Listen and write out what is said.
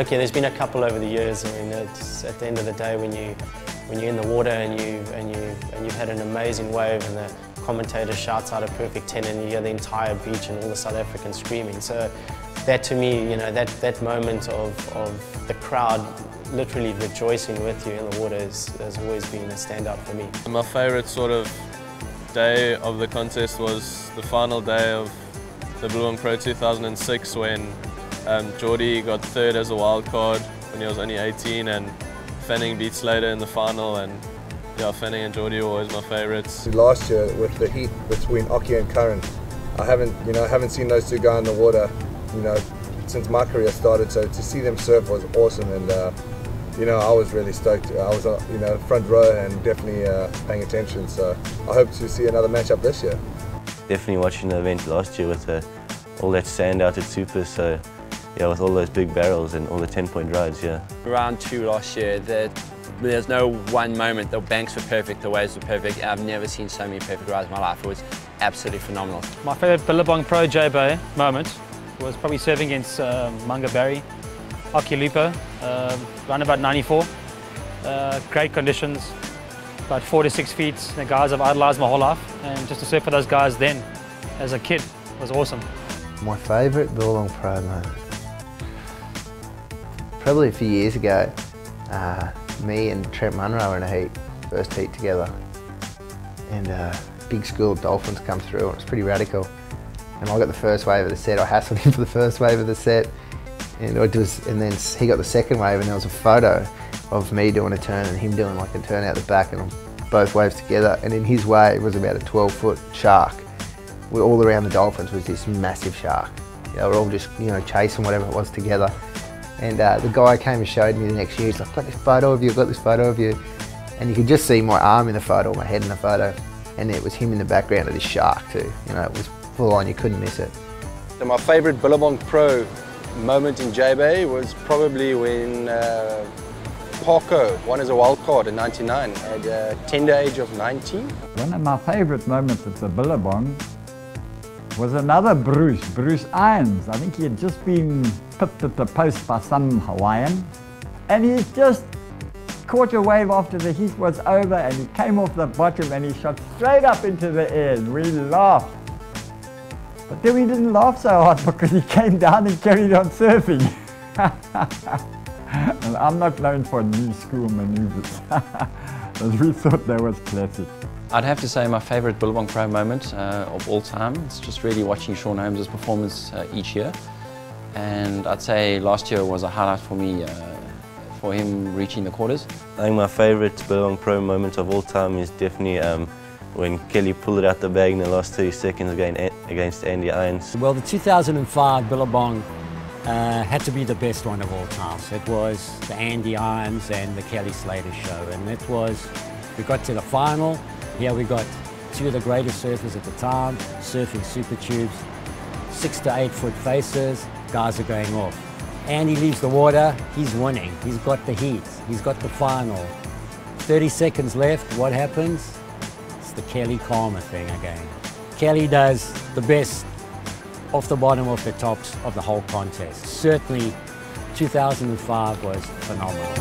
look, yeah, there's been a couple over the years. I mean, it's at the end of the day when you're in the water and you've had an amazing wave and the commentator shouts out a perfect 10 and you hear the entire beach and all the South Africans screaming. So that to me, you know, that moment of the crowd literally rejoicing with you in the water has always been a standout for me. My favourite sort of day of the contest was the final day of the Billabong Pro 2006 when Jordy got third as a wild card when he was only 18 and Fanning beat Slater in the final, and yeah, Fanning and Jordy were always my favourites. Last year with the heat between Occy and Curran, I haven't seen those two go in the water, since my career started. So to see them surf was awesome, and I was really stoked. I was front row and definitely paying attention. So I hope to see another matchup this year. Definitely watching the event last year with all that sand out at Super. So yeah, with all those big barrels and all the 10-point rides, yeah. Round 2 last year, there's no one moment. The banks were perfect, the waves were perfect. I've never seen so many perfect rides in my life. It was absolutely phenomenal. My favourite Billabong Pro JBay moment was probably serving against Munga Barry, Occy Lupo, around about 94. Great conditions, about 4 to 6 feet. The guys I've idolised my whole life, and just to surf for those guys then, as a kid, was awesome. My favourite Billabong Pro moment? Probably a few years ago, me and Trent Munro were in a heat, first heat together, and big school of dolphins come through, and it was pretty radical. And I got the first wave of the set. I hassled him for the first wave of the set, and then he got the second wave, and there was a photo of me doing a turn and him doing like a turn out the back, and both waves together. And in his wave was about a 12-foot shark. All around the dolphins was this massive shark. We're all just chasing whatever it was together. And the guy came and showed me the next year. He's like, "Got this photo of you, got this photo of you," and you could just see my arm in the photo, my head in the photo, and it was him in the background of this shark too. It was full on, you couldn't miss it. So my favourite Billabong Pro moment in JBay was probably when Parko won as a wild card in '99 at a tender age of 19. One of my favourite moments at the Billabong was another Bruce Irons. I think he had just been pipped at the post by some Hawaiian, and he just caught a wave after the heat was over, and he came off the bottom and he shot straight up into the air, and we laughed. But then we didn't laugh so hard because he came down and carried on surfing. And I'm not known for new school maneuvers, but we thought that was classic. I'd have to say my favourite Billabong Pro moment of all time. It's just really watching Sean Holmes' performance each year. And I'd say last year was a highlight for me, for him reaching the quarters. I think my favourite Billabong Pro moment of all time is definitely when Kelly pulled it out the bag in the last 30 seconds against Andy Irons. Well, the 2005 Billabong had to be the best one of all time. It was the Andy Irons and the Kelly Slater show, and it was, we got to the final. Here we got two of the greatest surfers at the time, surfing Supertubes, 6 to 8 foot faces, guys are going off. Andy leaves the water, he's winning, he's got the heat, he's got the final. 30 seconds left, what happens? It's the Kelly Karma thing again. Kelly does the best off the bottom of the tops of the whole contest. Certainly 2005 was phenomenal.